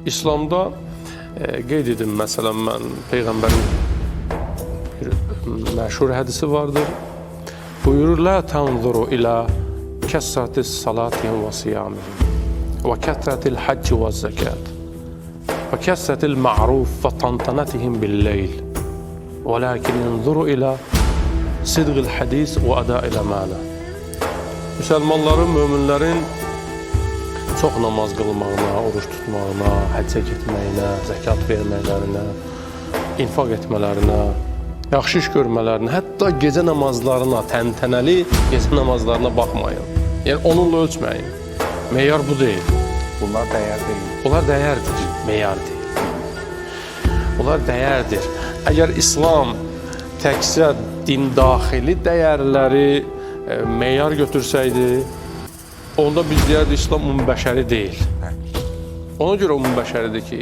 İslamda qeyd edim, məsələn, mən Peyğəmbərin bir məşhur hədisi vardır. Buyurur, "Lə tənzuru ilə kəssətis salatihim və siyamihim və kəthətil həcci və zəkat və kəssətil ma'ruf və tantanətihim bil-leyl və lakin yənzuru ilə sidqil hədis və əda ilə mələ." Müsəlmanların, möminlərin çox namaz qılmağına, oruç tutmağına, həccə getməyinə, zəkat verməklərinə, infaq etmələrinə, yaxşı iş görmələrinə, hətta gecə namazlarına, təntənəli gecə namazlarına baxmayın. Yəni, onunla ölçməyin. Meyar bu deyil. Bunlar dəyər deyil. Bunlar dəyərdir, meyar deyil. Bunlar dəyərdir. Əgər İslam təkcə din-daxili dəyərləri meyar götürsəydi, onda biz deyərdik, İslam ümumbəşəri deyil. Ona görə ümumbəşəridir ki,